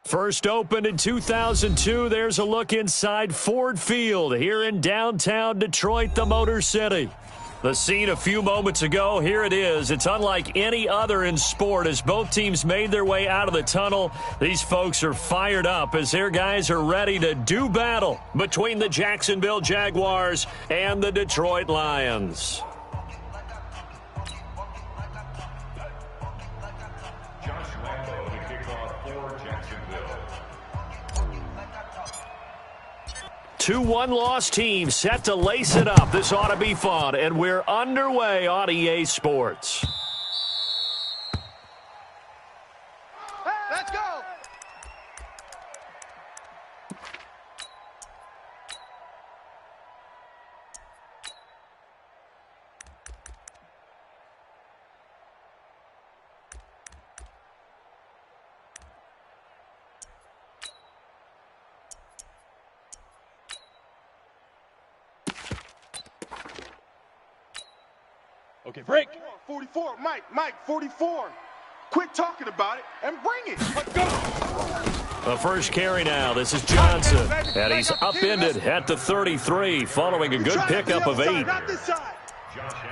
First opened in 2002, there's a look inside Ford Field here in downtown Detroit, the Motor City. The scene a few moments ago, here it is. It's unlike any other in sport as both teams made their way out of the tunnel. These folks are fired up as their guys are ready to do battle between the Jacksonville Jaguars and the Detroit Lions. 2-1 loss team set to lace it up. This ought to be fun, and we're underway on EA Sports. Let's go! Okay, break. 44, Mike, 44. Quit talking about it and bring it. Let's go. The first carry now. This is Johnson. And he's upended at the 33 following a good pickup of 8.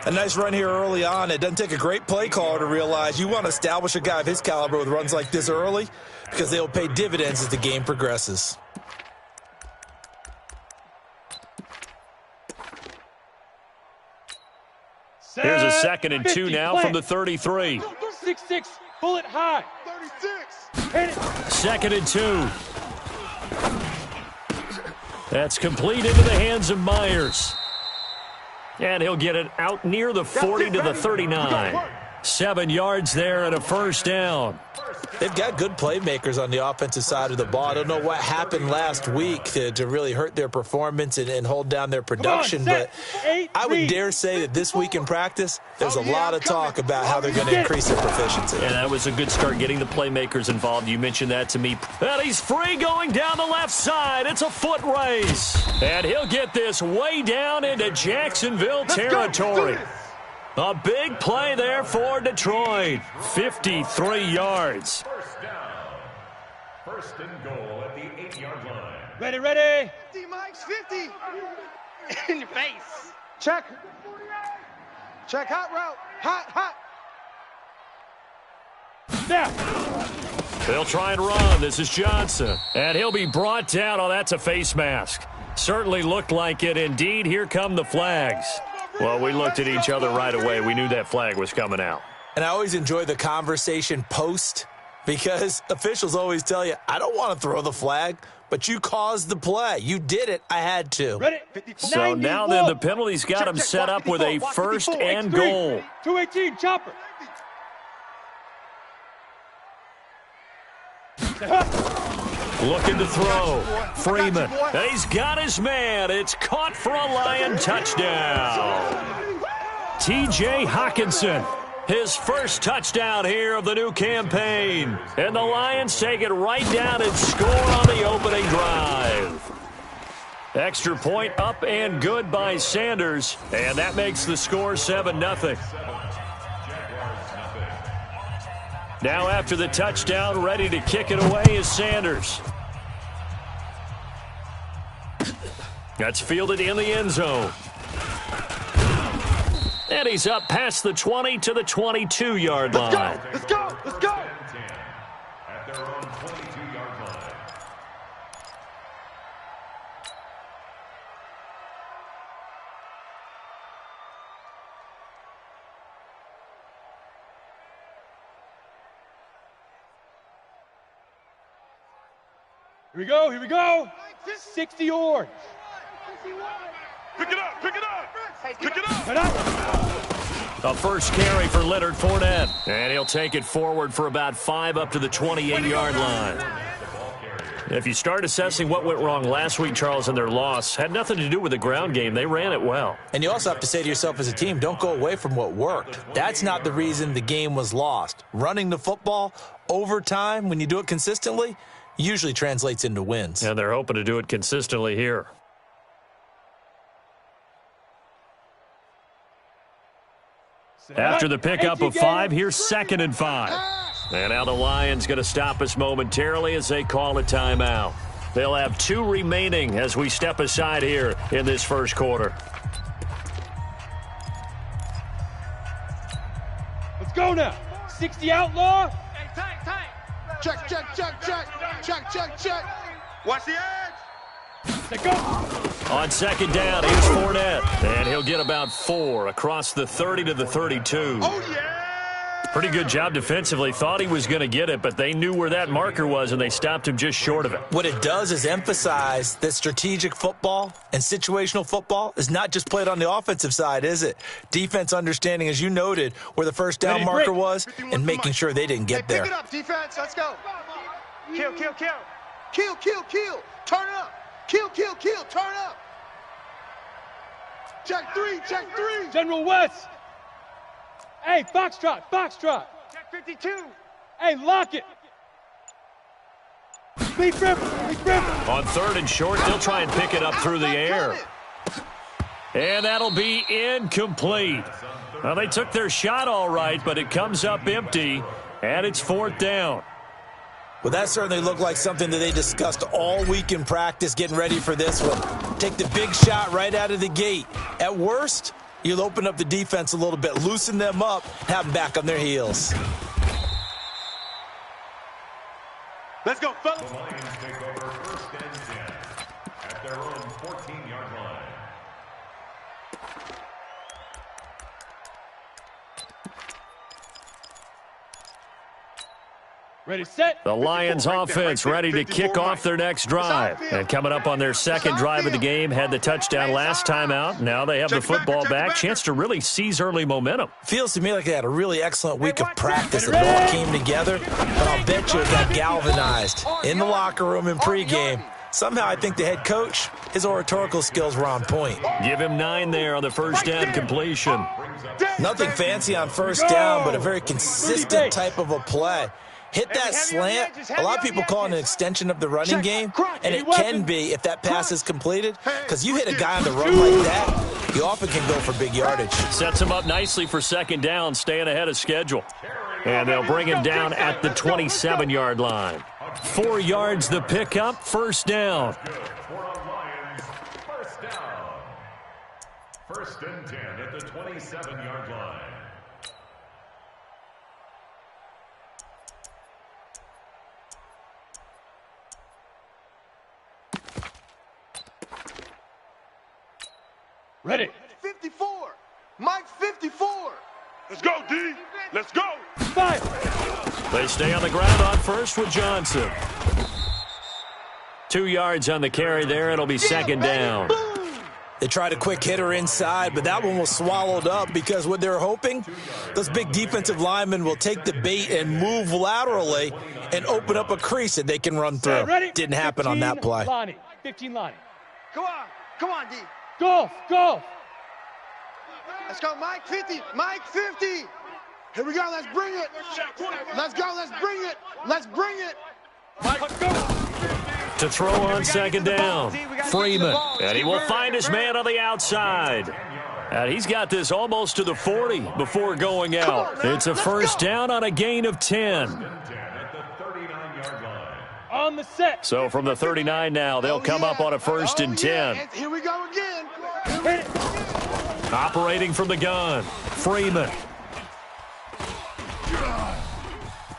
A nice run here early on. It doesn't take a great play caller to realize you want to establish a guy of his caliber with runs like this early because they'll pay dividends as the game progresses. Here's a 2nd and 2 now from the 33. 6-6, pull it high. 36. Hit it. 2nd and 2. That's complete into the hands of Myers. And he'll get it out near the 40 to the 39. 7 yards there and a first down. They've got good playmakers on the offensive side of the ball. I don't know what happened last week to really hurt their performance and hold down their production, but I would dare say that this week in practice, there's a lot of talk about how they're going to increase their proficiency. And that was a good start getting the playmakers involved. You mentioned that to me. And he's free going down the left side. It's a foot race. And he'll get this way down into Jacksonville territory. A big play there for Detroit. 53 yards. First down. First and goal at the 8-yard line. Ready. 50, Mike's 50. In your face. Check. Hot route. Hot. Snap. They'll try and run. This is Johnson. And he'll be brought down. Oh, that's a face mask. Certainly looked like it. Indeed, here come the flags. Well, we looked at each other right away. We knew that flag was coming out. And I always enjoy the conversation post because officials always tell you, I don't want to throw the flag, but you caused the play. You did it. I had to. Ready. So now then the penalty's got him set up with a first and goal. 218, chopper. Looking to throw. Freeman. And he's got his man. It's caught for a Lion touchdown. T.J. Hawkinson. His first touchdown here of the new campaign. And the Lions take it right down and score on the opening drive. Extra point up and good by Sanders. And that makes the score 7-0. Now after the touchdown, ready to kick it away is Sanders. That's fielded in the end zone. And he's up past the 20 to the 22-yard line. Let's go. At their own 22-yard line. Here we go. 60 yards. Pick it up. A first carry for Leonard Fournette. And he'll take it forward for about 5 up to the 28-yard line. If you start assessing what went wrong last week, Charles, in their loss, had nothing to do with the ground game. They ran it well. And you also have to say to yourself as a team, don't go away from what worked. That's not the reason the game was lost. Running the football over time, when you do it consistently, usually translates into wins. And they're hoping to do it consistently here. After the pickup of 5, here's 2nd and 5. And now the Lions going to stop us momentarily as they call a timeout. They'll have 2 remaining as we step aside here in this first quarter. Let's go now. 60 outlaw. Hey, tight. Check, check, check, check. Check, check, check. Watch the edge. Let's go. On second down, here's Fournette. And he'll get about 4 across the 30 to the 32. Oh, yeah. Pretty good job defensively. Thought he was going to get it, but they knew where that marker was, and they stopped him just short of it. What it does is emphasize that strategic football and situational football is not just played on the offensive side, is it? Defense understanding, as you noted, where the first down marker was and making sure they didn't get there. Pick it up, defense. Let's go. Kill. Kill. Turn it up. Kill. Turn it up. Check 3. General West. Hey, Foxtrot. Check 52. Hey, lock it. Speed Ripper. On 3rd and short, they'll try and pick it up through the air. And that'll be incomplete. Well, they took their shot all right, but it comes up empty, and it's 4th down. Well, that certainly looked like something that they discussed all week in practice getting ready for this one. Take the big shot right out of the gate. At worst, you'll open up the defense a little bit, loosen them up, have them back on their heels. Let's go, fellas. The Lions take over 1st and 10 at their own 14-yard line. Ready, set. The Lions offense ready to kick off their next drive. And coming up on their second drive of the game, had the touchdown last time out. Now they have the football back. Chance to really seize early momentum. Feels to me like they had a really excellent week of practice. It all came together, but I'll bet you it got galvanized in the locker room in pregame. Somehow I think the head coach, his oratorical skills were on point. Give him 9 there on the first down completion. Nothing fancy on first down, but a very consistent type of a play. Hit that slant. A lot of people call it an extension of the running game, and it can be if that pass is completed, because you hit a guy on the run like that, you often can go for big yardage. Sets him up nicely for second down, staying ahead of schedule. And they'll bring him down at the 27-yard line. 4 yards the pickup, first down. For a Lions first down. 1st and 10 at the 27-yard line. Ready. 54. Mike 54. Let's go, D. Let's go. 5. They stay on the ground on first with Johnson. 2 yards on the carry there. It'll be second down. They tried a quick hitter inside, but that one was swallowed up because what they're hoping, those big defensive linemen will take the bait and move laterally and open up a crease that they can run through. Didn't happen on that play. 15 Lonnie. Come on, D. Golf. Let's go, Mike 50. Mike 50. Here we go. Let's bring it. Let's go. Let's bring it. Mike, go. To throw on second down. Freeman. And he will find his man on the outside. And he's got this almost to the 40 before going out. It's a first down on a gain of 10. On the set. So from the 39 now, they'll come up on a 1st and 10. Here we go again. Hit it. Operating from the gun. Freeman.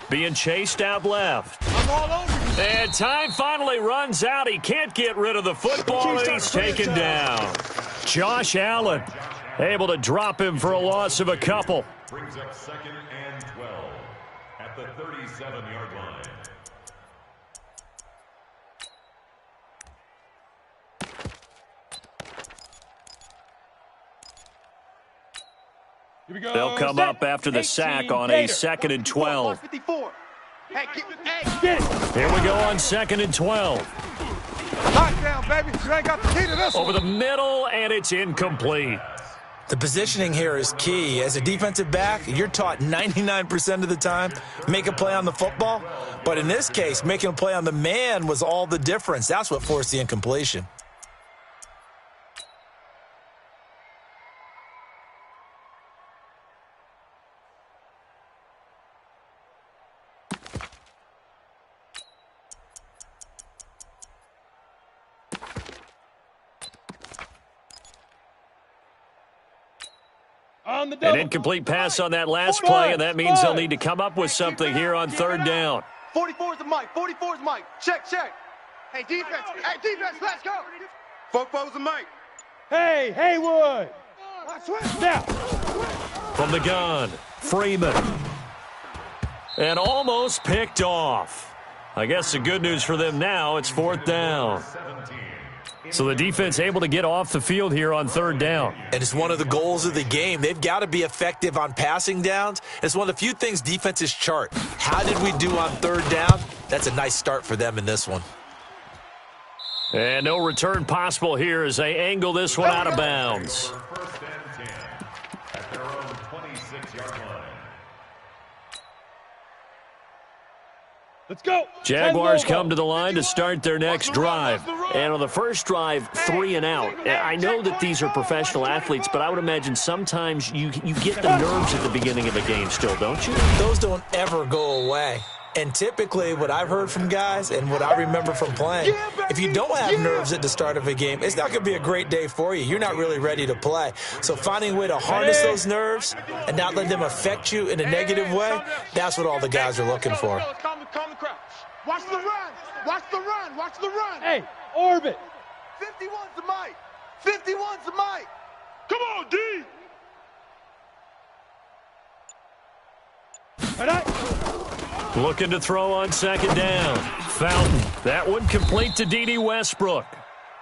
Being chased out left. And time finally runs out. He can't get rid of the football, and he's taken down. Josh Allen able to drop him for a loss of a couple. Brings up 2nd and 12 at the 37-yard line. Here we go. They'll come up after the sack on a 2nd and 12. 54. Hey, Get it. Here we go on 2nd and 12. Lockdown, baby. You ain't got the key to this Over the middle, and it's incomplete. The positioning here is key. As a defensive back, you're taught 99% of the time, make a play on the football. But in this case, making a play on the man was all the difference. That's what forced the incompletion. On the double. An incomplete pass on that last play, and that means they'll need to come up with something here on third down. 44 is the mic. 44 is the mic. Check, check. Hey, defense. Hey, defense, let's go. 44 is the mic. Hey, Haywood. Now. From the gun, Freeman. And almost picked off. I guess the good news for them now, it's fourth down. So the defense able to get off the field here on third down. And it's one of the goals of the game. They've got to be effective on passing downs. It's one of the few things defenses chart. How did we do on third down? That's a nice start for them in this one. And no return possible here as they angle this one out of bounds. First and 10 at their own 26-yard line. Let's go. Jaguars come to the line to start their next drive. And on the first drive, 3 and out. I know that these are professional athletes, but I would imagine sometimes you get the nerves at the beginning of a game still, don't you? Those don't ever go away. And typically what I've heard from guys and what I remember from playing, if you don't have nerves at the start of a game, it's not going to be a great day for you. You're not really ready to play. So finding a way to harness those nerves and not let them affect you in a negative way, that's what all the guys are looking for. Calm the crowd. Watch the run. Watch the run. Watch the run. Hey, orbit. 51's the mic. 51's the mic. Come on, D. All right. Looking to throw on second down. Fountain. That one complete to D.D. Westbrook.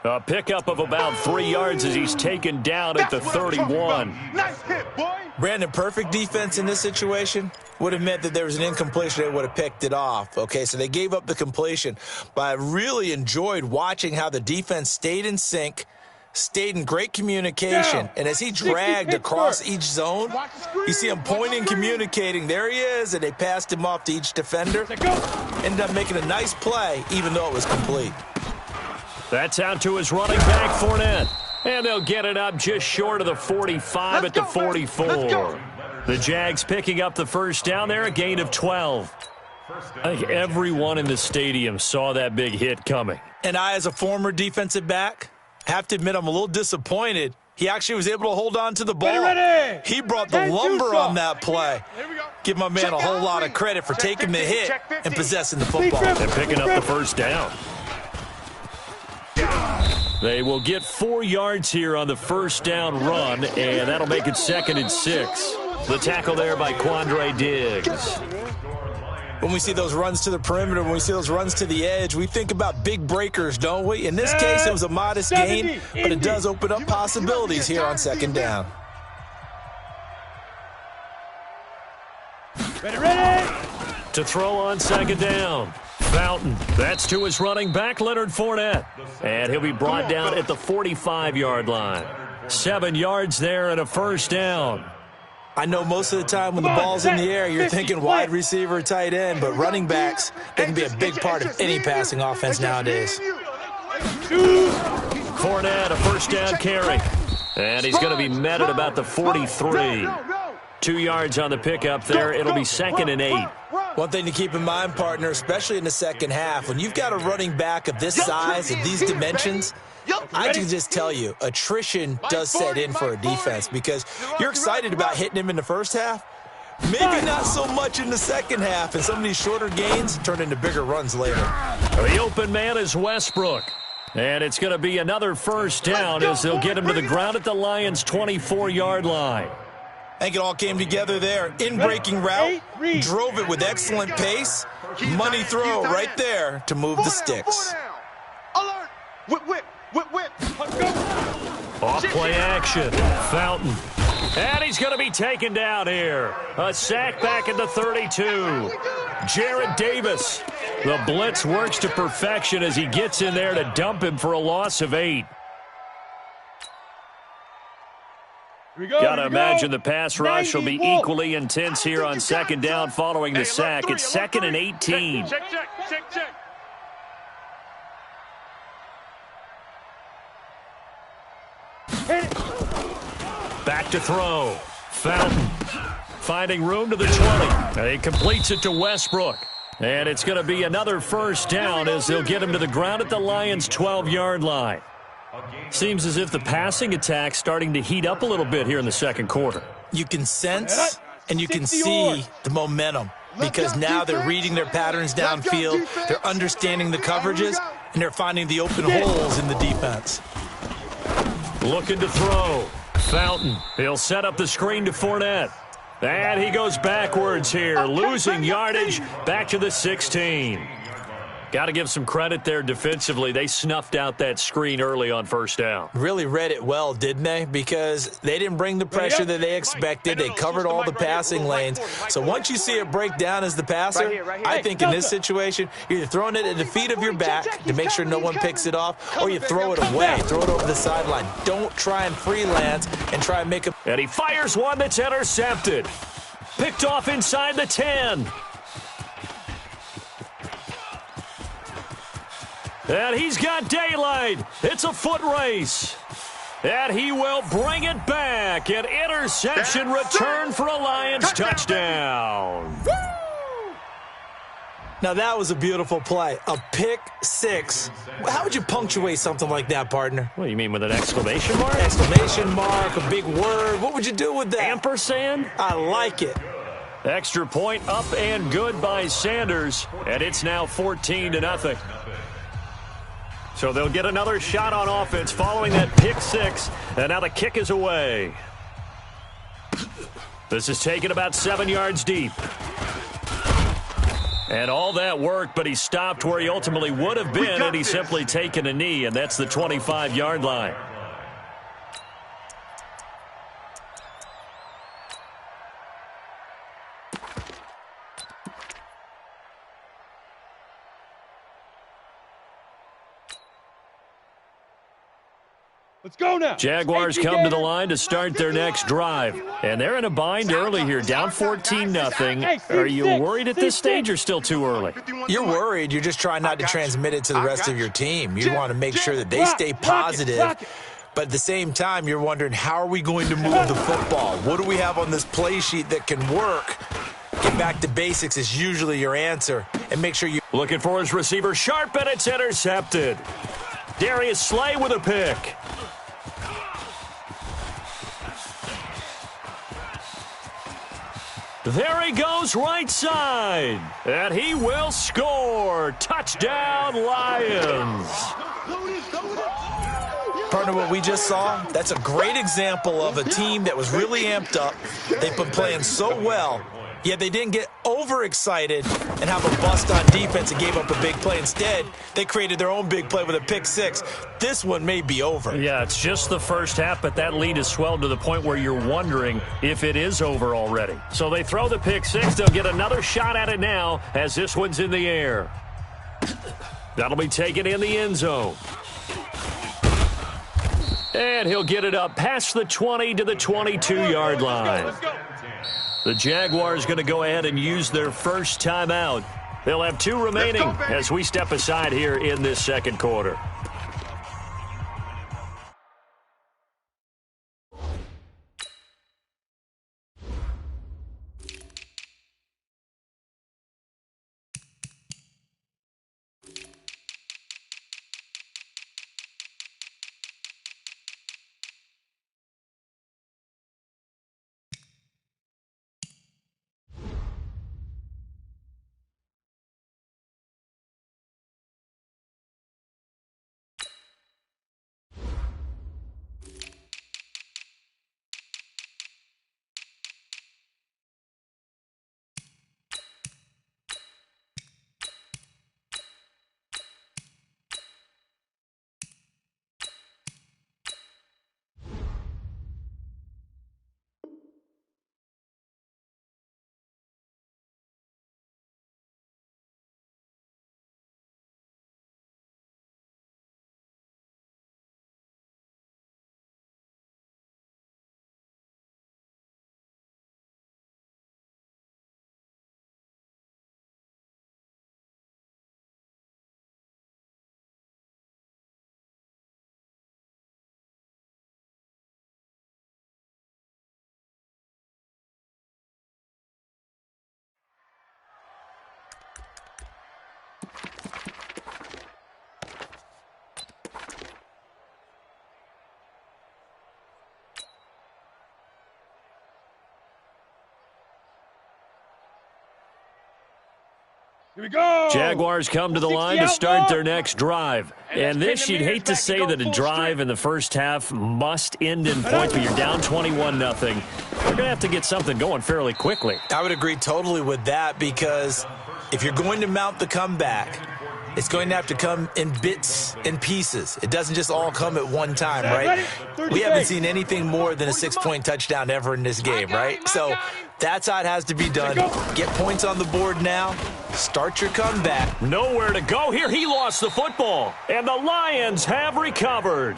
A pickup of about 3 yards as he's taken down at the 31. Nice hit, boy. Brandon, perfect defense in this situation would have meant that there was an incompletion. They would have picked it off. Okay, so they gave up the completion. But I really enjoyed watching how the defense stayed in sync, stayed in great communication. And as he dragged across each zone, you see him pointing, communicating. There he is, and they passed him off to each defender. Ended up making a nice play, even though it was complete. That's out to his running back, Fournette. And they'll get it up just short of the 45 at the 44. The Jags picking up the first down there, a gain of 12. I think everyone in the stadium saw that big hit coming. And I, as a former defensive back, have to admit I'm a little disappointed. He actually was able to hold on to the ball. He brought the lumber on that play. Give my man a whole lot of credit for taking the hit and possessing the football. And picking up the first down. They will get 4 yards here on the first down run, and that'll make it 2nd and 6. The tackle there by Quandre Diggs. When we see those runs to the perimeter, when we see those runs to the edge, we think about big breakers, don't we? In this case, it was a modest gain, but it does open up possibilities here on second down. Ready. To throw on second down. Fountain. That's to his running back, Leonard Fournette. And he'll be brought down at the 45-yard line. 7 yards there and a first down. I know most of the time when the ball's in the air, you're thinking wide receiver, tight end, but running backs, they can be a big part of any passing offense nowadays. Fournette, a first down carry. And he's going to be met at about the 43. 2 yards on the pickup there. It'll be 2nd and 8. One thing to keep in mind, partner, especially in the second half, when you've got a running back of this size and these dimensions, I can just tell you, attrition does set in for a defense because you're excited about hitting him in the first half. Maybe not so much in the second half, and some of these shorter gains turn into bigger runs later. The open man is Westbrook. And it's going to be another first down as they'll get him to the ground at the Lions' 24-yard line. I think it all came together there. In-breaking route, drove it with excellent pace. Money throw right there to move the sticks. Alert! Whip, whip, whip, whip. Off play action. Fountain. And he's going to be taken down here. A sack back at the 32. Jared Davis. The blitz works to perfection as he gets in there to dump him for a loss of 8. Got to imagine the pass rush will be equally intense here on second down following the sack. It's 2nd and 18. Check. Back to throw. Fountain finding room to the 20. He completes it to Westbrook. And it's going to be another first down as they'll get him to the ground at the Lions' 12-yard line. Seems as if the passing attack's starting to heat up a little bit here in the second quarter. You can sense and you can see the momentum because now they're reading their patterns downfield, they're understanding the coverages, and they're finding the open holes in the defense. Looking to throw. Fountain. He'll set up the screen to Fournette. And he goes backwards here, losing yardage back to the 16. Got to give some credit there defensively. They snuffed out that screen early on first down. Really read it well, didn't they? Because they didn't bring the pressure that they expected. They covered all the passing lanes. So once you see it break down as the passer, I think in this situation, you're either throwing it at the feet of your back to make sure no one picks it off, or you throw it away, throw it over the sideline. Don't try and freelance and try and make a... And he fires one that's intercepted. Picked off inside the 10. And he's got daylight. It's a foot race. And he will bring it back. An interception return for a Lions touchdown. Now, that was a beautiful play. A pick six. How would you punctuate something like that, partner? What do you mean, with an exclamation mark? Exclamation mark, a big word. What would you do with that? Ampersand? I like it. Extra point up and good by Sanders. And it's now 14-0. So they'll get another shot on offense following that pick six. And now the kick is away. This is taken about 7 yards deep. And all that worked, but he stopped where he ultimately would have been, and he's simply taken a knee, and that's the 25-yard line. Let's go now. Jaguars come to the line to start their next drive. And they're in a bind early here, down 14-0. Are you worried at this stage or still too early? You're worried. You're just trying not to transmit it to the rest of your team. You want to make sure that they stay positive. But at the same time, you're wondering, how are we going to move the football? What do we have on this play sheet that can work? Get back to basics is usually your answer. And make sure you... Looking for his receiver, Sharp, and it's intercepted. Darius Slay with a pick. There he goes right side. And he will score. Touchdown, Lions. Partner, what we just saw, that's a great example of a team that was really amped up. They've been playing so well, yet they didn't get overexcited and have a bust on defense and gave up a big play. Instead, they created their own big play with a pick six. This one may be over. Yeah, it's just the first half, but that lead has swelled to the point where you're wondering if it is over already. So they throw the pick six. They'll get another shot at it now as this one's in the air. That'll be taken in the end zone. And he'll get it up past the 20 to the 22-yard line. The Jaguars going to go ahead and use their first timeout. They'll have 2 remaining as we step aside here in this second quarter. Here we go. Jaguars come to the line to start their next drive. And this, you'd hate to say that a drive in the first half must end in points, but you're down 21-0. They're going to have to get something going fairly quickly. I would agree totally with that, because if you're going to mount the comeback, it's going to have to come in bits and pieces. It doesn't just all come at one time, right? We haven't seen anything more than a 6-point touchdown ever in this game, right? So that's how it has to be done. Get points on the board now. Start your comeback. Nowhere to go here. He lost the football, and the Lions have recovered.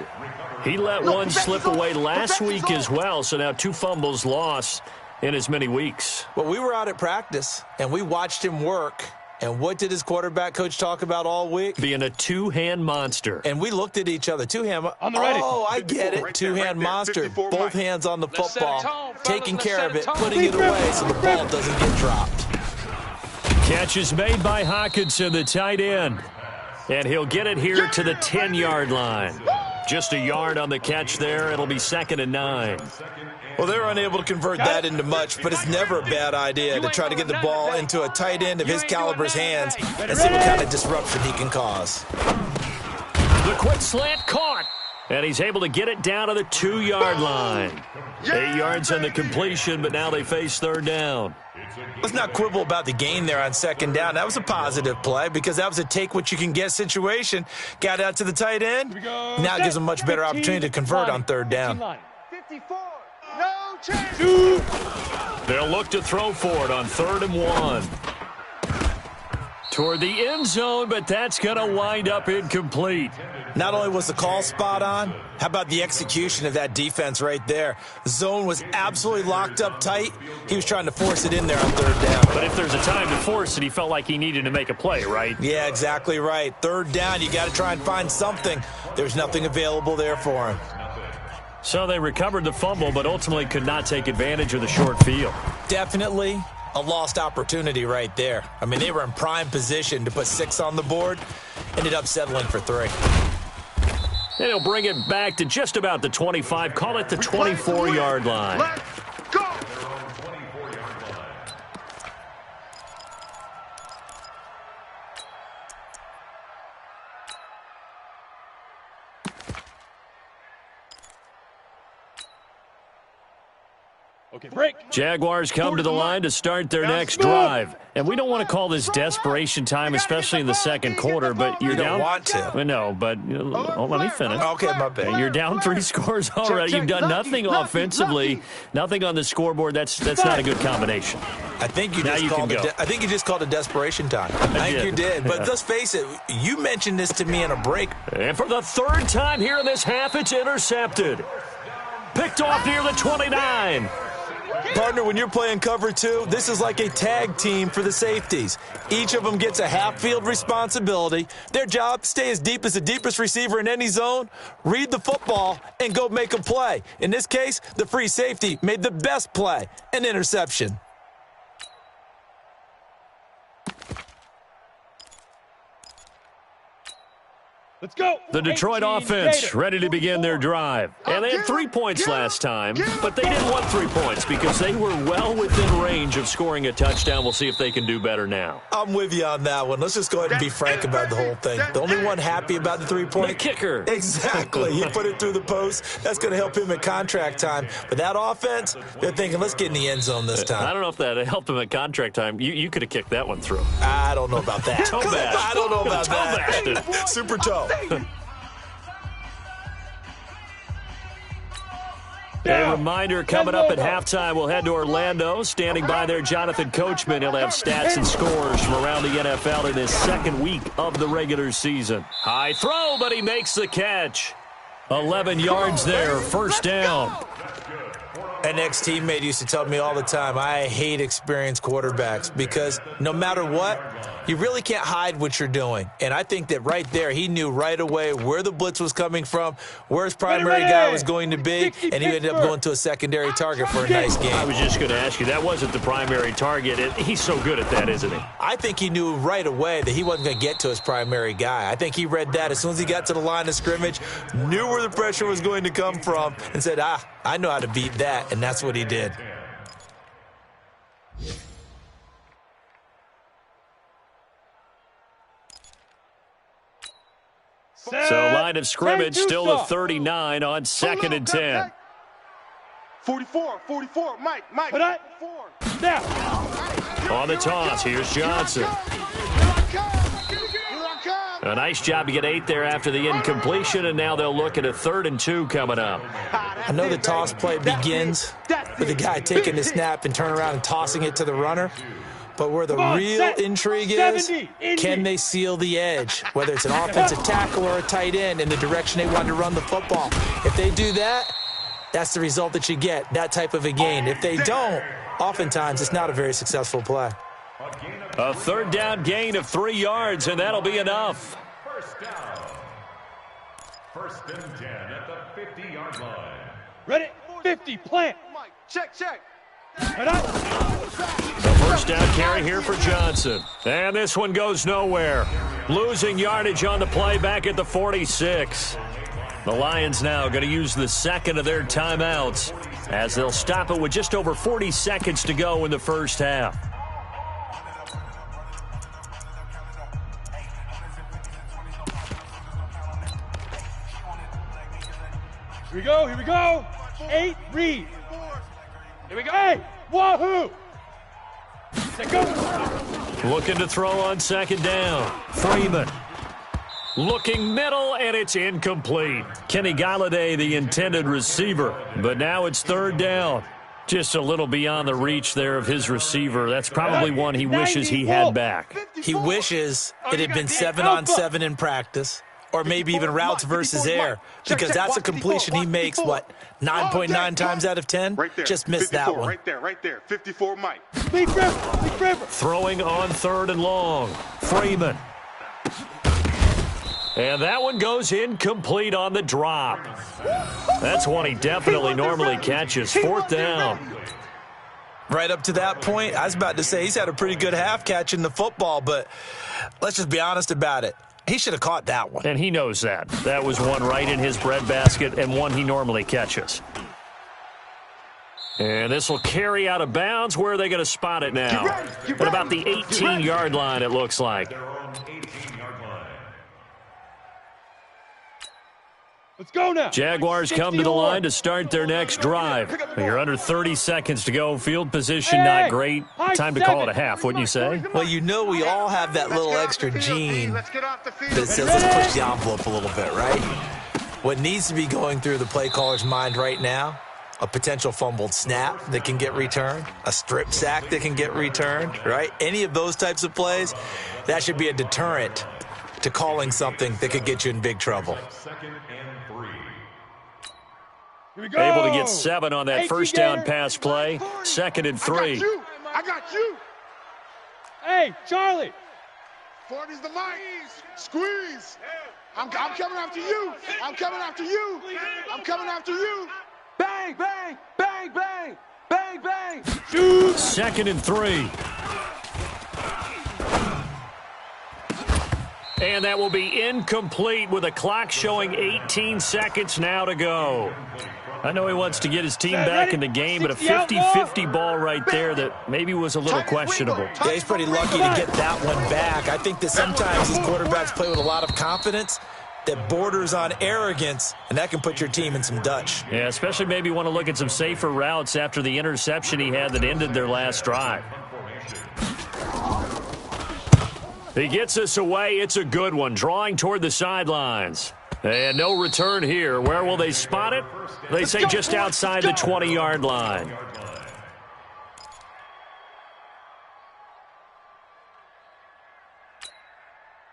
He let one slip away last week as well, so now 2 fumbles lost in as many weeks. Well, we were out at practice, and we watched him work. And what did his quarterback coach talk about all week? Being a two-hand monster. And we looked at each other. Two-hand. Oh, I get it. Two-hand monster. Both hands on the football, taking care of it, putting it away so the ball doesn't get dropped. Catch is made by Hockenson, the tight end. And he'll get it here to the 10-yard line. Just a yard on the catch there. It'll be 2nd and 9. Well, they're unable to convert that into much, but it's never a bad idea to try to get the ball into a tight end of his caliber's hands and see what kind of disruption he can cause. The quick slant caught, and he's able to get it down to the 2-yard line. 8 yards on the completion, but now they face 3rd down. Let's not quibble about the gain there on 2nd down. That was a positive play because that was a take-what-you-can-get situation. Got out to the tight end. Now it gives them a much better opportunity to convert on 3rd down. 54. No chance. They'll look to throw for it on 3rd and 1. Toward the end zone, but that's going to wind up incomplete. Not only was the call spot on, how about the execution of that defense right there? The zone was absolutely locked up tight. He was trying to force it in there on 3rd down. But if there's a time to force it, he felt like he needed to make a play, right? Yeah, exactly right. 3rd down, you got to try and find something. There's nothing available there for him. So they recovered the fumble, but ultimately could not take advantage of the short field. Definitely a lost opportunity right there. I mean, they were in prime position to put 6 on the board. Ended up settling for 3. And he'll bring it back to just about the 25. Call it the 24-yard line. Let's go. Okay, break. Jaguars come to the line to start their next drive. And we don't want to call this desperation time, especially in the 2nd quarter, but you're down. You don't want to. No, but let me finish. Okay, my bad. You're down 3 scores already. You've done nothing offensively, nothing on the scoreboard. That's not a good combination. I think you just called it desperation time. I think you did. But let's face it, you mentioned this to me in a break. And for the 3rd time here in this half, it's intercepted. Picked off near the 29. Partner, when you're playing cover 2, this is like a tag team for the safeties. Each of them gets a half-field responsibility. Their job, stay as deep as the deepest receiver in any zone, read the football, and go make a play. In this case, the free safety made the best play, an interception. Let's go. The Detroit offense ready to begin their drive. And they had 3 points last time, but they didn't want 3 points because they were well within range of scoring a touchdown. We'll see if they can do better now. I'm with you on that one. Let's just go ahead and be frank about the whole thing. The only one happy about the 3-point. The kicker. Exactly. He put it through the post. That's going to help him at contract time. But that offense, they're thinking, let's get in the end zone this time. I don't know if that helped him at contract time. You could have kicked that one through. I don't know about that. Toe bashed. I don't know about that. Toe-bashed. Super toe. A reminder, coming up at halftime, we'll head to Orlando. Standing by there, Jonathan Coachman. He'll have stats and scores from around the NFL in his 2nd week of the regular season. High throw, but he makes the catch. 11 yards there, 1st down. An ex-teammate used to tell me all the time, I hate experienced quarterbacks because no matter what, you really can't hide what you're doing. And I think that right there, he knew right away where the blitz was coming from, where his primary guy was going to be, and he ended up going to a secondary target for a nice game. I was just going to ask you, that wasn't the primary target. He's so good at that, isn't he? I think he knew right away that he wasn't going to get to his primary guy. I think he read that as soon as he got to the line of scrimmage, knew where the pressure was going to come from, and said, I know how to beat that, and that's what he did. So line of scrimmage still a 39 on 2nd and 10. 44, Mike, 44. Now. On the toss, here's Johnson. A nice job to get 8 there after the incompletion, and now they'll look at a 3rd and 2 coming up. I know the toss play begins with the guy taking the snap and turn around and tossing it to the runner. But where the real intrigue is, can they seal the edge? Whether it's an offensive tackle or a tight end in the direction they want to run the football. If they do that, that's the result that you get, that type of a gain. If they don't, oftentimes it's not a very successful play. A 3rd down gain of 3 yards, and that'll be enough. First down. 1st and 10 at the 50-yard line. Ready? 50, plant. Mike, check. The first down carry here for Johnson. And this one goes nowhere. Losing yardage on the play back at the 46. The Lions now going to use the 2nd of their timeouts as they'll stop it with just over 40 seconds to go in the first half. Here we go. 8, read. Here we go. Hey, wahoo. Set go. Looking to throw on 2nd down. Freeman. Looking middle, and it's incomplete. Kenny Galladay, the intended receiver. But now it's 3rd down. Just a little beyond the reach there of his receiver. That's probably one he wishes he had back. He wishes it had been 7-on-7 in practice, or maybe even routes versus air, because that's a completion he makes, 9.9 times out of 10? Right there. Just missed that one. Right there. 54, Mike. Big River. Throwing on 3rd and long. Freeman. And that one goes incomplete on the drop. That's one he definitely normally catches. 4th down. Right up to that point, I was about to say he's had a pretty good half catching the football, but let's just be honest about it. He should have caught that one. And he knows that. That was one right in his breadbasket and one he normally catches. And this will carry out of bounds. Where are they going to spot it now? At about the 18-yard line, it looks like. Let's go now. Jaguars come to the line to start their next drive. You're under 30 seconds to go. Field position not great. Time to call it a half, wouldn't you say? Well, you know we all have that little extra gene that says let's push the envelope a little bit, right? What needs to be going through the play caller's mind right now, a potential fumbled snap that can get returned, a strip sack that can get returned, right? Any of those types of plays, that should be a deterrent to calling something that could get you in big trouble. Able to get 7 on that first down pass play. 2nd and 3. I got you. Hey, Charlie. 40's the mic. Squeeze. I'm coming after you. I'm coming after you. Bang, bang, bang, bang, bang, bang. Shoot. 2nd and 3. And that will be incomplete with a clock showing 18 seconds now to go. I know he wants to get his team back in the game, but a 50-50 ball right there that maybe was a little questionable. Yeah, he's pretty lucky to get that one back. I think that sometimes these quarterbacks play with a lot of confidence that borders on arrogance, and that can put your team in some Dutch. Yeah, especially maybe want to look at some safer routes after the interception he had that ended their last drive. He gets us away. It's a good one. Drawing toward the sidelines. And no return here. Where will they spot it? They say just outside the 20-yard line.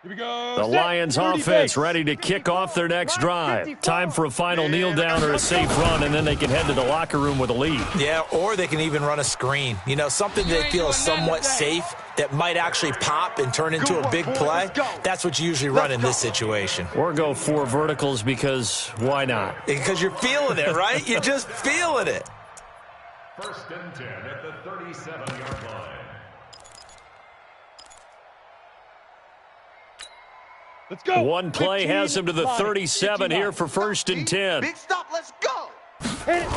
Here we go. The Lions offense ready to kick off their next drive. Time for a final kneel down or a safe run, and then they can head to the locker room with a lead. Yeah, or they can even run a screen. You know, something they feel is somewhat safe that might actually pop and turn into a big play. That's what you usually run in this situation. Or go 4 verticals because why not? Because you're feeling it, right? You're just feeling it. 1st and 10 at the 37-yard line. Let's go. One play has him to the 37 here for 1st and 10. Big stop, let's go. Hit it.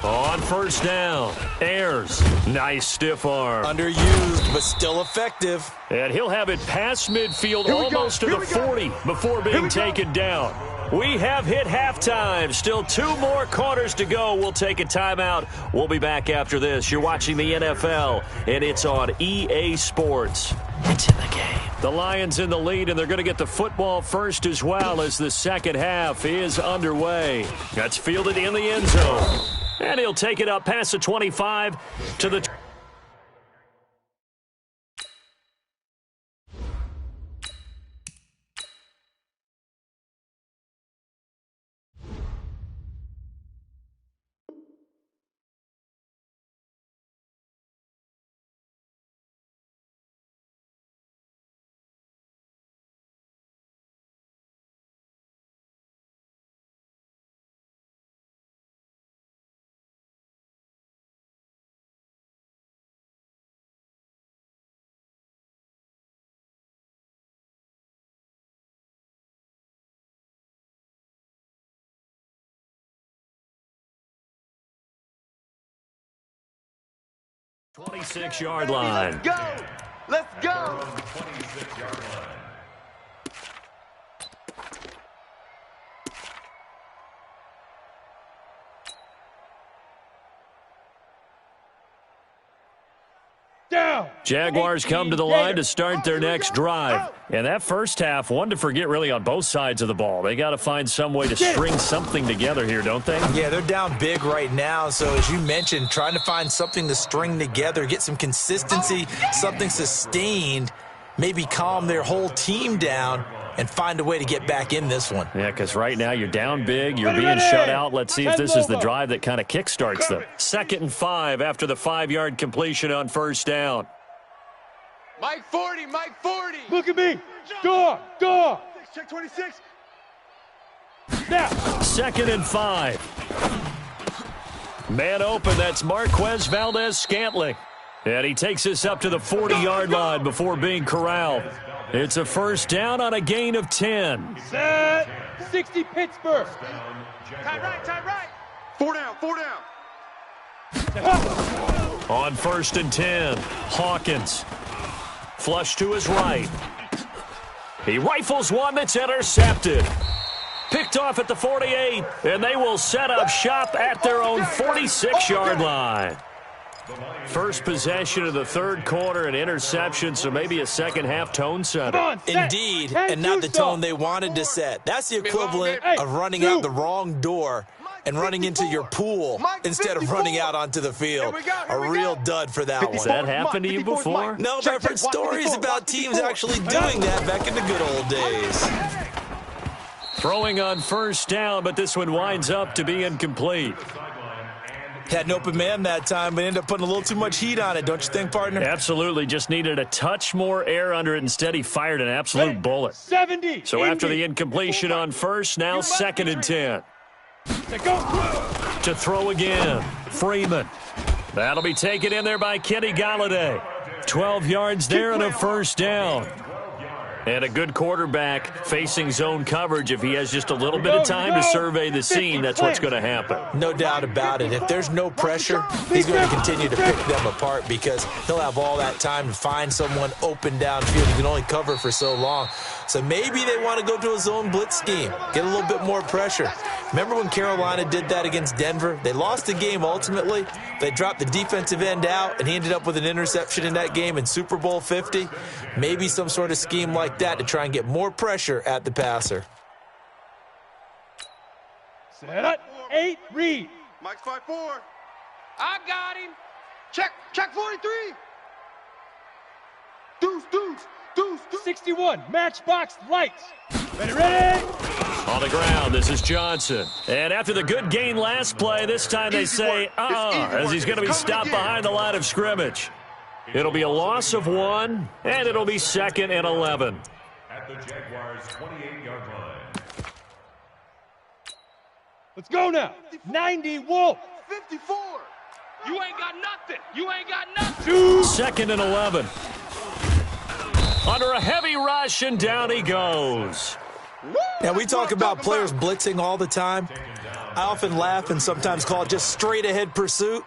On first down, Ayers. Nice stiff arm. Underused, but still effective. And he'll have it past midfield almost to the 40 before being taken down. We have hit halftime. Still 2 more quarters to go. We'll take a timeout. We'll be back after this. You're watching the NFL, and it's on EA Sports. It's in the game. The Lions in the lead, and they're going to get the football first as well as the second half is underway. That's fielded in the end zone. And he'll take it up past the 25 to the... ...26-yard line. Let's go! Let's go! 26-yard line. Down. Jaguars come to the line to start their next drive. And that first half, one to forget really on both sides of the ball. They got to find some way to string something together here, don't they? Yeah, they're down big right now. So as you mentioned, trying to find something to string together, get some consistency, something sustained, maybe calm their whole team down and find a way to get back in this one. Yeah, because right now you're down big, you're being shut out. Let's see if this is the drive that kind of kickstarts them. 2nd and 5 after the 5-yard completion on first down. Mike 40, Mike 40. Look at me. Door. Check 26. Now. 2nd and 5. Man open, that's Marquez Valdez-Scantling. And he takes us up to the 40-yard line before being corralled. It's a first down on a gain of 10. Set. 60 Pittsburgh. Tie right. 4 down. On 1st and 10, Hawkins. Flush to his right. He rifles one that's intercepted. Picked off at the 48, and they will set up shop at their own 46-yard line. First possession of the third quarter, an interception, so maybe a second-half tone setter. Indeed, and not the tone they wanted to set. That's the equivalent of running out the wrong door and running into your pool instead of running out onto the field. A real dud for that one. Has that happened to you before? No, but I've heard stories about teams actually doing that back in the good old days. Throwing on first down, but this one winds up to be incomplete. Had an open man that time, but ended up putting a little too much heat on it, don't you think, partner? Absolutely. Just needed a touch more air under it. Instead, he fired an absolute bullet. 70. So after the incompletion on first, now 2nd and 10. To throw again, Freeman. That'll be taken in there by Kenny Galladay. 12 yards there and a first down. And a good quarterback facing zone coverage. If he has just a little bit of time to survey the scene, that's what's going to happen. No doubt about it. If there's no pressure, he's going to continue to pick them apart because he'll have all that time to find someone open downfield. He can only cover for so long. So maybe they want to go to a zone blitz scheme, get a little bit more pressure. Remember when Carolina did that against Denver? They lost the game ultimately. They dropped the defensive end out, and he ended up with an interception in that game in Super Bowl 50. Maybe some sort of scheme like that to try and get more pressure at the passer. Set. 8, read. Mike's 5-4. I got him. Check 43. Deuce. 61, matchbox lights. Ready. On the ground, this is Johnson. And after the good gain last play, this time they say, as he's going to be stopped behind the line of scrimmage. It'll be a loss of 1, and it'll be 2nd and 11. At the Jaguars' 28-yard line. Let's go now. 90, Wolf. 54. You ain't got nothing. 2nd and 11. Under a heavy rush, and down he goes. Now, we talk about players blitzing all the time. I often laugh and sometimes call it just straight-ahead pursuit.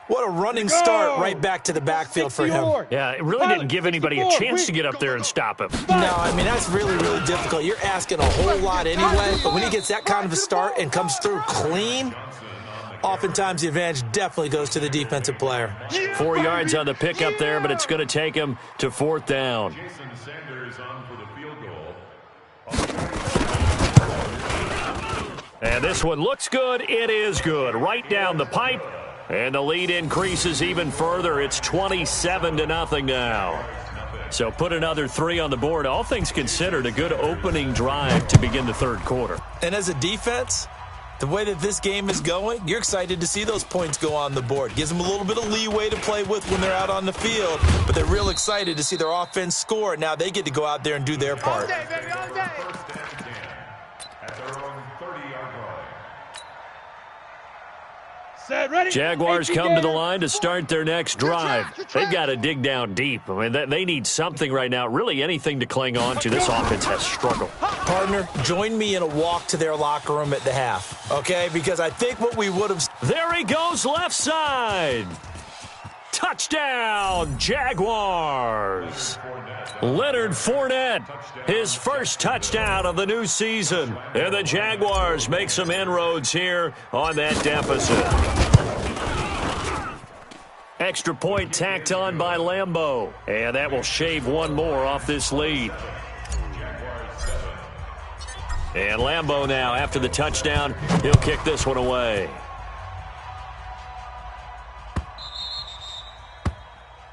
What a running start right back to the backfield for him. Yeah, it really didn't give anybody a chance to get up there and stop him. No, I mean, that's really, really difficult. You're asking a whole lot anyway, but when he gets that kind of a start and comes through clean, oftentimes the advantage definitely goes to the defensive player. 4 yards on the pickup there, but it's going to take him to 4th down. Jason Sanders on for the field goal. And this one looks good. It is good. Right down the pipe. And the lead increases even further. It's 27-0 now. So put another 3 on the board. All things considered, a good opening drive to begin the third quarter. And as a defense, the way that this game is going, you're excited to see those points go on the board. Gives them a little bit of leeway to play with when they're out on the field, but they're real excited to see their offense score. Now they get to go out there and do their part. All day, baby, all day. At their own 30-yard line. Set, ready. Jaguars come to the line to start their next drive. They've got to dig down deep. I mean, they need something right now, really anything to cling on to. This offense has struggled. Partner, join me in a walk to their locker room at the half, okay? Because I think what we would have... There he goes, left side. Touchdown, Jaguars. Leonard Fournette, his first touchdown of the new season. And the Jaguars make some inroads here on that deficit. Extra point tacked on by Lambeau. And that will shave one more off this lead. And Lambeau now, after the touchdown, he'll kick this one away.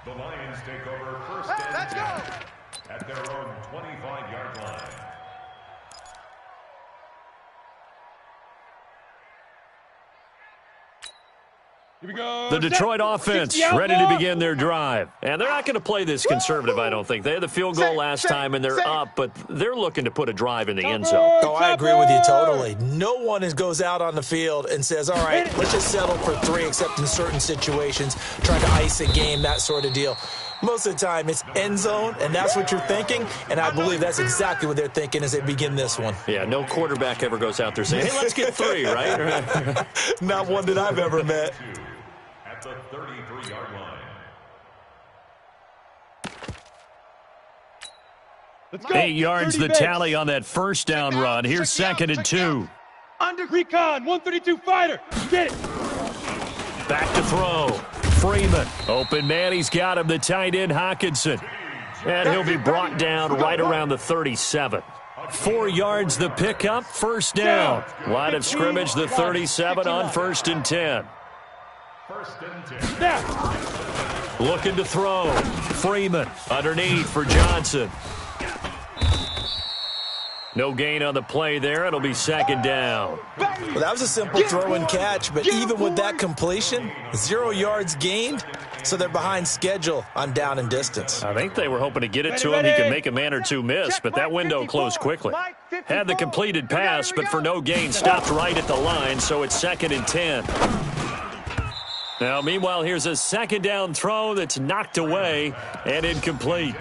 The Lions take over first and 10 at their own 25-yard line. Here we go. The Detroit offense ready to begin their drive. And they're not going to play this conservative, I don't think. They had the field goal last time, and they're up, but they're looking to put a drive in the end zone. Oh, I agree with you totally. No one goes out on the field and says, all right, let's just settle for 3, except in certain situations, trying to ice a game, that sort of deal. Most of the time, it's end zone, and that's what you're thinking, and I believe that's exactly what they're thinking as they begin this one. Yeah, no quarterback ever goes out there saying, hey, let's get 3, right? Not one that I've ever met. At the 33-yard line. Let's go. 8 yards the tally on that first down run. Here's 2nd and 2. Under recon, 132 fighter. Get it. Back to throw. Freeman. Open man, he's got him, the tight end, Hockenson. And he'll be brought down right around the 37. 4 yards the pickup, first down. Line of scrimmage, the 37 on 1st and 10. First and 10. Looking to throw. Freeman underneath for Johnson. No gain on the play there. It'll be 2nd down. Well, that was a simple throw and catch, but even with that completion, 0 yards gained, so they're behind schedule on down and distance. I think they were hoping to get it to him. He could make a man or two miss, but that window closed quickly. Had the completed pass, but for no gain, stopped right at the line, so it's 2nd and 10. Now, meanwhile, here's a 2nd down throw that's knocked away and incomplete.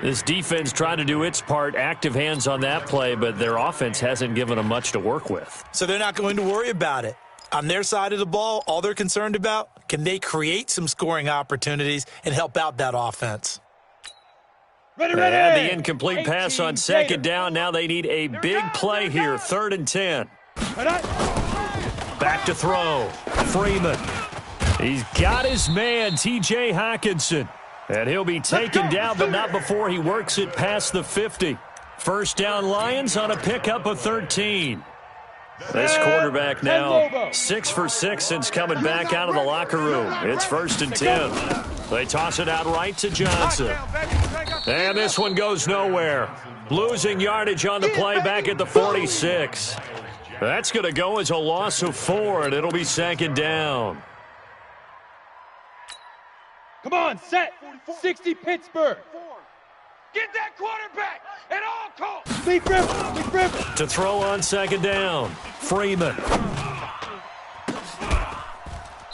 This defense trying to do its part, active hands on that play, but their offense hasn't given them much to work with. So they're not going to worry about it. On their side of the ball, all they're concerned about, can they create some scoring opportunities and help out that offense? Ready, They ready. had the incomplete pass on 2nd down. Now they need a big play here, 3rd and 10. Back to throw. Freeman. He's got his man, T.J. Hockenson. And he'll be taken down, but not before he works it past the 50. First down Lions on a pickup of 13. This quarterback now 6 for 6 since coming back out of the locker room. It's 1st and 10. They toss it out right to Johnson. And this one goes nowhere. Losing yardage on the play back at the 46. That's going to go as a loss of 4, and it'll be 2nd down. Come on, set. 60 Pittsburgh. Get that quarterback at all costs. Leaf River. To throw on 2nd down, Freeman.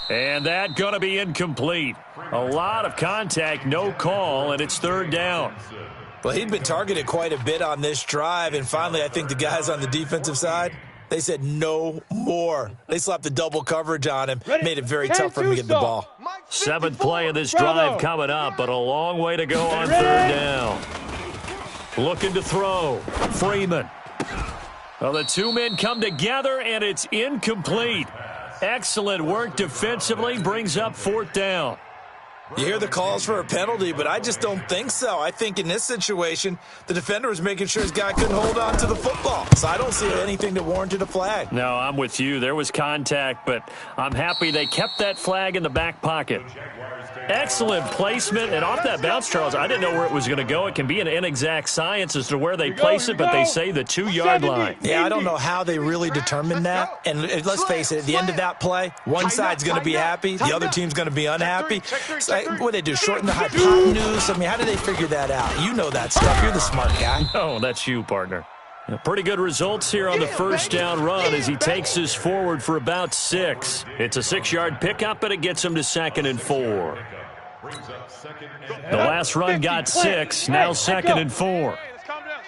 And that going to be incomplete. A lot of contact, no call, and it's 3rd down. Well, he'd been targeted quite a bit on this drive, and finally I think the guys on the defensive side They said no more. They slapped the double coverage on him, made it very tough for him to get the ball. Seventh play of this drive coming up, but a long way to go on third down. Looking to throw. Freeman. Well, the two men come together, and it's incomplete. Excellent work defensively, brings up fourth down. You hear the calls for a penalty, but I just don't think so. I think in this situation, the defender was making sure his guy couldn't hold on to the football. So I don't see anything that warranted a flag. No, I'm with you. There was contact, but I'm happy they kept that flag in the back pocket. Excellent placement, and off that bounce, Charles, I didn't know where it was going to go. It can be an inexact science as to where they place it, but they say the 2-yard line. Yeah, I don't know how they really determined that. And let's face it, at the end of that play, one side's going to be happy, the other team's going to be unhappy. So, what do they do, shorten the hypotenuse? I mean, how do they figure that out? You know that stuff. You're the smart guy. Oh, that's you, partner. Pretty good results here on the first down run as he takes us forward for about 6. It's a 6-yard pickup, but it gets him to 2nd and 4. The last run got 6, now 2nd and 4. Hey, let's calm down.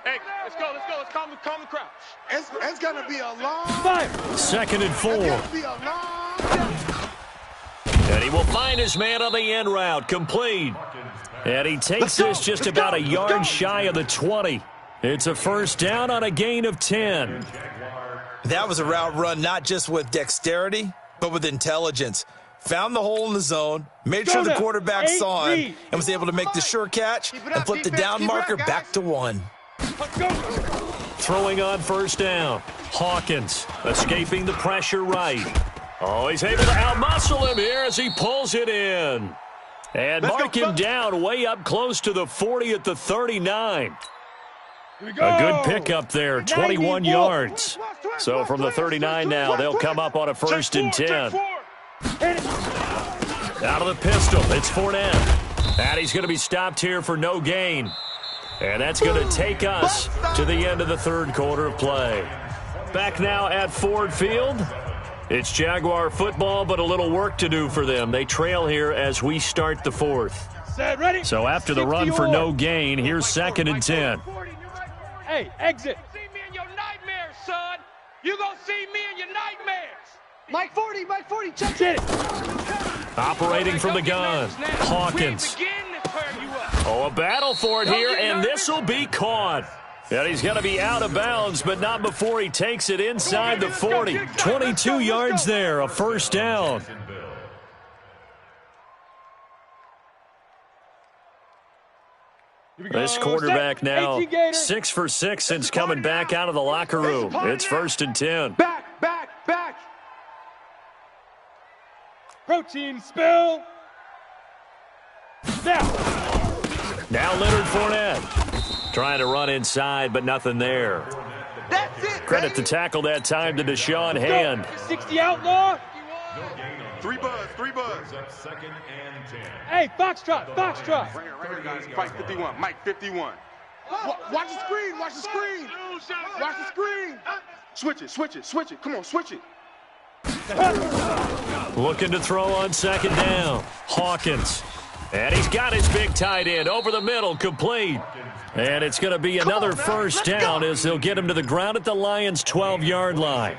Hey, let's go. Let's calm the crowd. It's going to be a long 2nd and 4. And he will find his man on the end route, complete. And he takes this just about a yard shy of the 20. It's a first down on a gain of 10. That was a route run not just with dexterity, but with intelligence. Found the hole in the zone, made sure the quarterback saw him, and was able to make the sure catch and flip the down marker back to 1. Throwing on first down. Hawkins escaping the pressure right. Oh, he's able to outmuscle him here as he pulls it in. And mark him down way up close to the 40 at the 39. A good pickup there, 21 yards. So from the 39 now, they'll come up on a 1st and 10. Out of the pistol, it's Fournette. And he's going to be stopped here for no gain. And that's going to take us to the end of the third quarter of play. Back now at Ford Field. It's Jaguar football, but a little work to do for them. They trail here as we start the fourth. So after the run for no gain, here's 2nd and 10. Hey, exit. See me in your nightmares, son. You gonna see me in your nightmares. Mike 40, check it. Operating from the gun, Hawkins. Oh, a battle for it here, and this will be caught. And he's going to be out of bounds, but not before he takes it inside the 40. 22 yards there, a first down. This quarterback now 6 for 6 since coming back out of the locker room. It's 1st and 10. Back. Protein spill. Now Leonard Fournette trying to run inside, but nothing there. That's it. Credit the tackle that time to Deshaun Hand. 60 outlaw. 3 buzz. 2nd and 10. Hey, Foxtrot. Right here, guys. Fight 51. Mike 51. Watch the screen. Watch the screen. Switch it. Come on, switch it. Looking to throw on 2nd down. Hawkins. And he's got his big tight end over the middle, complete. And it's going to be another first down as they'll get him to the ground at the Lions' 12-yard line.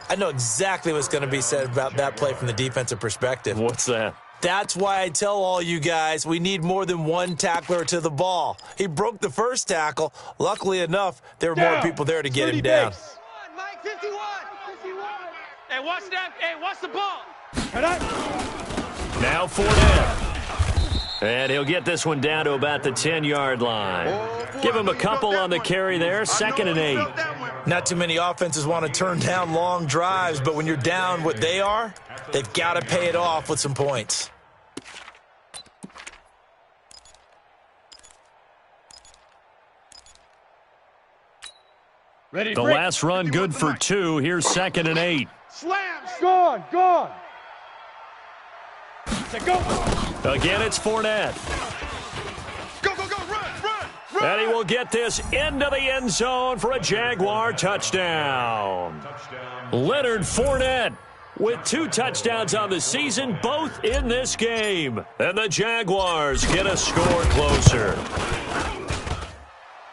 I know exactly what's going to be said about that play from the defensive perspective. What's that? That's why I tell all you guys we need more than one tackler to the ball. He broke the first tackle. Luckily enough, there were more people there to get him down. Mike 51. Hey, watch that. Hey, watch the ball. Now Fournette. And he'll get this one down to about the 10-yard line. Give him a couple on the carry there, 2nd and 8. Not too many offenses want to turn down long drives, but when you're down what they are, they've got to pay it off with some points. Ready. The last run good for 2. Here's 2nd and 8. Slams. Gone. Go. Again, it's Fournette. Go, run. And he will get this into the end zone for a Jaguar touchdown. Leonard Fournette with 2 touchdowns on the season, both in this game. And the Jaguars get a score closer.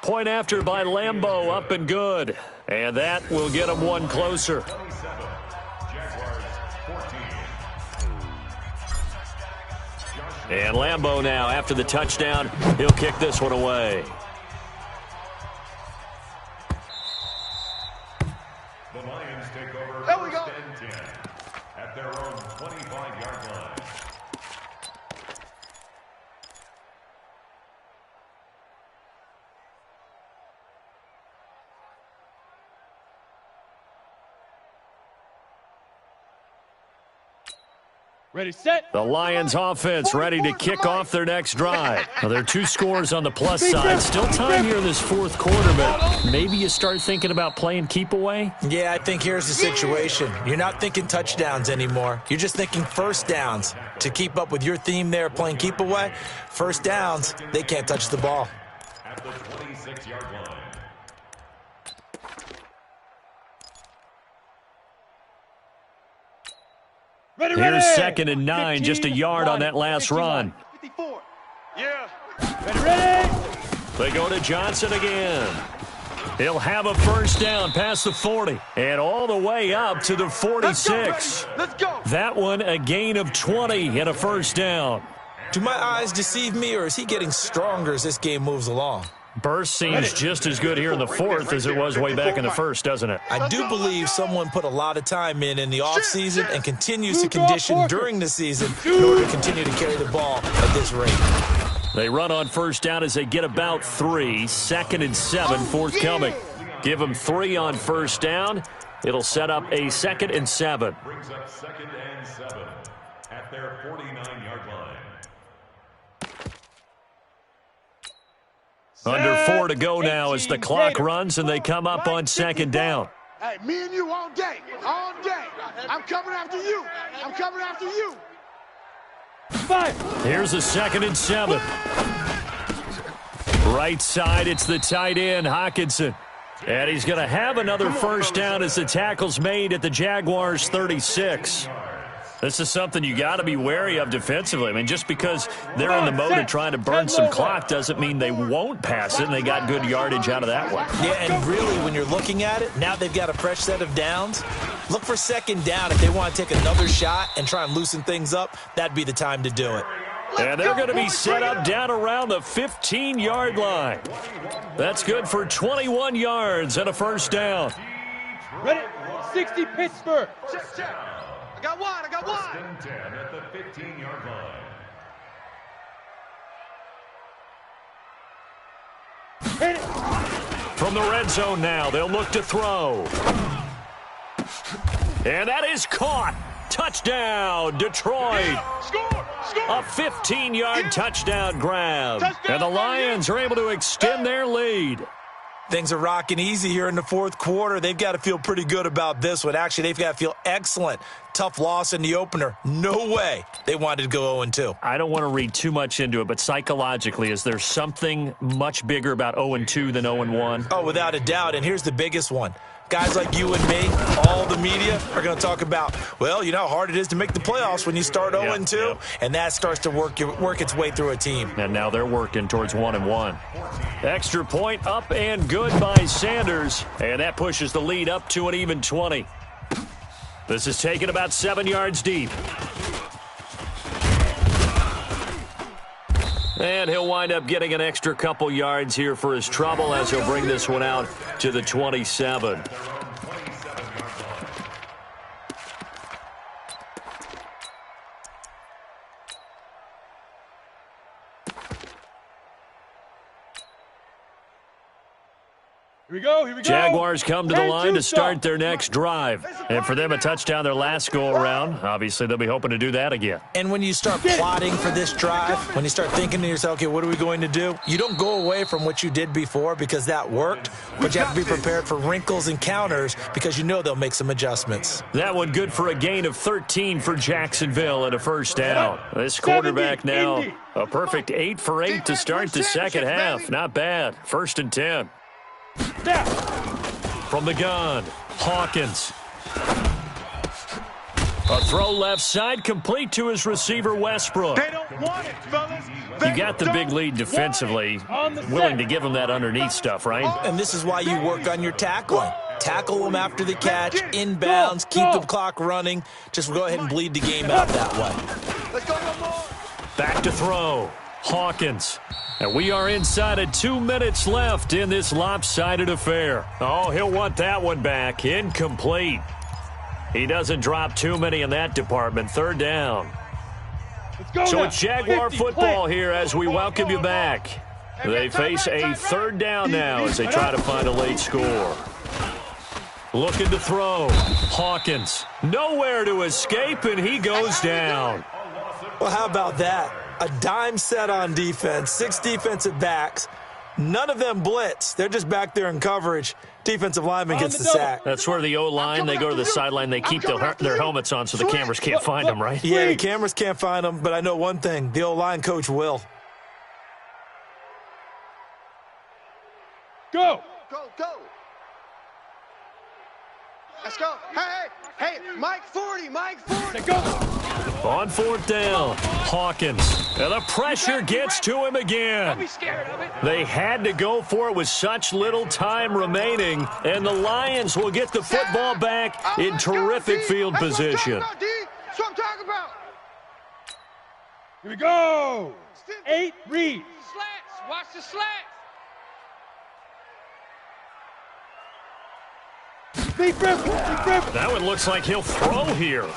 Point after by Lambeau, up and good. And that will get them one closer. And Lambeau now, after the touchdown, he'll kick this one away. The Lions take over There we go. first and 10 at their own 25-yard line. Ready, set. The Lions offense ready to kick off their next drive. Well, there are 2 scores on the plus side. Still time here in this fourth quarter, but maybe you start thinking about playing keep away? Yeah, I think here's the situation. You're not thinking touchdowns anymore. You're just thinking first downs. To keep up with your theme there, playing keep away, first downs, they can't touch the ball. At the 26-yard line. Ready, Here's ready. 2nd and 9, just a yard on that last run. 54. Yeah. Ready, ready. They go to Johnson again. He'll have a first down past the 40 and all the way up to the 46. Let's go. That one a gain of 20 and a first down. Do my eyes deceive me, or is he getting stronger as this game moves along? Burst seems just as good here in the fourth as it was way back in the first, doesn't it? I do believe someone put a lot of time in the offseason and continues to condition during the season in order to continue to carry the ball at this rate. They run on first down as they get about 3. 2nd and 7 forthcoming. Give them 3 on first down. It'll set up a 2nd and 7. Brings up 2nd and 7 at their 49-yard line. Under 4 to go now as the clock runs and they come up on 2nd down. Hey, me and you all day. All day. I'm coming after you. I'm coming after you. 5. Here's a 2nd and 7. Right side, it's the tight end, Hockenson. And he's going to have another first down as the tackle's made at the Jaguars' 36. This is something you got to be wary of defensively. I mean, just because they're in the mode of trying to burn some clock doesn't mean they won't pass it, and they got good yardage out of that one. Yeah, and really, when you're looking at it, now they've got a fresh set of downs. Look for 2nd down if they want to take another shot and try and loosen things up. That'd be the time to do it. And they're going to be set up down around the 15-yard line. That's good for 21 yards and a first down. Ready, 60 Pittsburgh. I got one. First and 10 at the 15-yard line. Hit it. From the red zone now, they'll look to throw. And that is caught. Touchdown, Detroit. Score. A 15-yard touchdown grab. And the Lions are able to extend their lead. Things are rocking easy here in the fourth quarter. They've got to feel pretty good about this one. Actually, they've got to feel excellent. Tough loss in the opener. No way they wanted to go 0-2. I don't want to read too much into it, but psychologically, is there something much bigger about 0-2 than 0-1? Oh, without a doubt. And here's the biggest one. Guys like you and me, all the media, are going to talk about, well, you know how hard it is to make the playoffs when you start 0-2, and that starts to work its way through a team. And now they're working towards 1-1. Extra point up and good by Sanders, and that pushes the lead up to an even 20. This is taken about 7 yards deep. And he'll wind up getting an extra couple yards here for his trouble as he'll bring this one out to the 27. Here we go, here we go. Jaguars come to the line to start their next drive. And for them, a touchdown their last go-around. Obviously, they'll be hoping to do that again. And when you start plotting for this drive, when you start thinking to yourself, okay, what are we going to do? You don't go away from what you did before because that worked, but you have to be prepared for wrinkles and counters because you know they'll make some adjustments. That one good for a gain of 13 for Jacksonville and a first down. This quarterback now, a perfect 8 for 8 to start the second half. Not bad. 1st and 10. From the gun, Hawkins. A throw left side, complete to his receiver, Westbrook. They don't want it, fellas. You got the big lead defensively, willing to give them that underneath stuff, right? And this is why you work on your tackling. Tackle them after the catch, inbounds, keep the clock running. Just go ahead and bleed the game out that way. Let's go one more. Back to throw. Hawkins. And we are inside of 2 minutes left in this lopsided affair. Oh, he'll want that one back. Incomplete. He doesn't drop too many in that department. Third down. So it's Jaguar football here as we welcome you back. They face a third down now as they try to find a late score. Looking to throw. Hawkins. Nowhere to escape, and he goes down. Well, how about that? A dime set on defense, 6 defensive backs. None of them blitz. They're just back there in coverage. Defensive lineman gets the sack. That's where the O-line, they go to the sideline, they keep their helmets on so the cameras can't find them, right? Yeah, the cameras can't find them, but I know one thing. The O-line coach will. Go. Go, go. Let's go. Hey, Mike 40, Mike 40. Go. On fourth down, Hawkins. And the pressure gets to him again. Don't be scared of it. They had to go for it with such little time remaining, and the Lions will get the football back in terrific field position. That's what I'm talking about. Here we go. 8 reads. Slats. Watch the slats. Deep rip. That one looks like he'll throw here.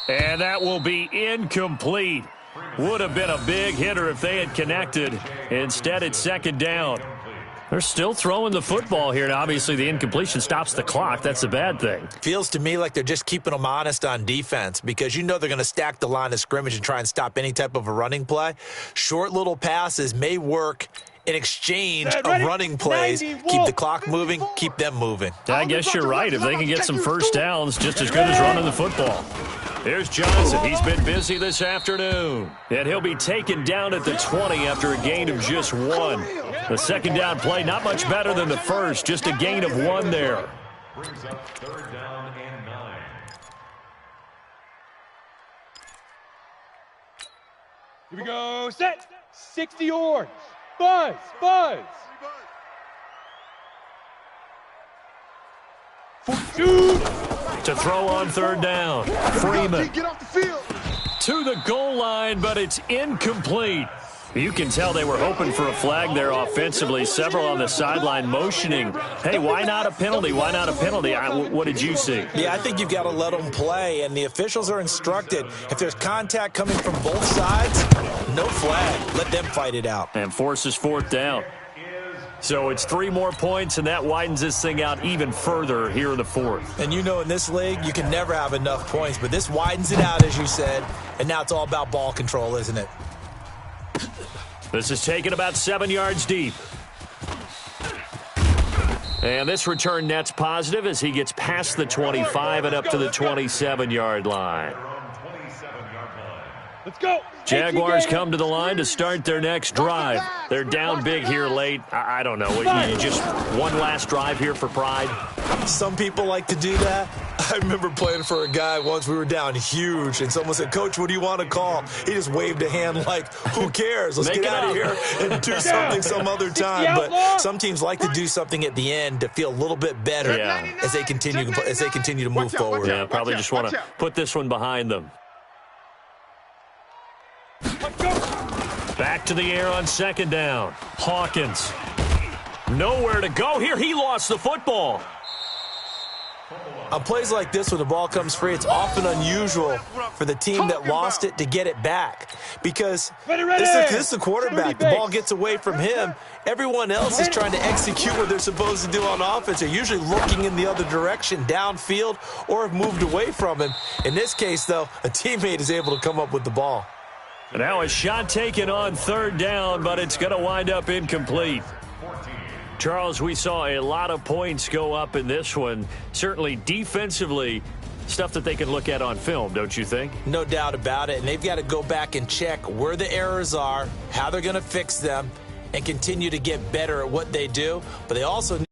And that will be incomplete. Would have been a big hitter if they had connected. Instead, it's second down. They're still throwing the football here, and obviously the incompletion stops the clock. That's a bad thing. Feels to me like they're just keeping them honest on defense because you know they're going to stack the line of scrimmage and try and stop any type of a running play. Short little passes may work in exchange of running plays. Keep the clock moving, keep them moving. I guess you're right. If they can get some first downs, just as good as running the football. Here's Johnson. He's been busy this afternoon. And he'll be taken down at the 20 after a gain of just 1. The second down play, not much better than the first, just a gain of 1 there. Brings up third down and 9. Here we go. Set. 60 yards. Buzz. 2. To throw on third down. Freeman Get off the field. to the goal line, but it's incomplete. You can tell they were hoping for a flag there offensively. Several on the sideline motioning. Hey, why not a penalty? Why not a penalty? What did you see? Yeah, I think you've got to let them play, and the officials are instructed. If there's contact coming from both sides, no flag. Let them fight it out. And forces fourth down. So it's 3 more points, and that widens this thing out even further here in the fourth. And you know in this league, you can never have enough points, but this widens it out, as you said, and now it's all about ball control, isn't it? This is taken about 7 yards deep. And this return net's positive as he gets past the 25 and up to the 27-yard line. Let's go. Jaguars come to the line to start their next drive. They're down big here late. I don't know. You just one last drive here for pride? Some people like to do that. I remember playing for a guy once. We were down huge, and someone said, "Coach, what do you want to call?" He just waved a hand like, who cares? Let's get out of here and do something some other time. But some teams like to do something at the end to feel a little bit better as they continue to move forward. Yeah, probably just want to put this one behind them. Back to the air on second down. Hawkins. Nowhere to go here. He lost the football. On plays like this, when the ball comes free, it's often unusual for the team that lost it to get it back. Because this is the quarterback. The ball gets away from him. Everyone else is trying to execute what they're supposed to do on offense. They're usually looking in the other direction, downfield, or have moved away from him. In this case, though, a teammate is able to come up with the ball. Now a shot taken on third down, but it's going to wind up incomplete. Charles, we saw a lot of points go up in this one. Certainly defensively, stuff that they can look at on film, don't you think? No doubt about it. And they've got to go back and check where the errors are, how they're going to fix them, and continue to get better at what they do. But they also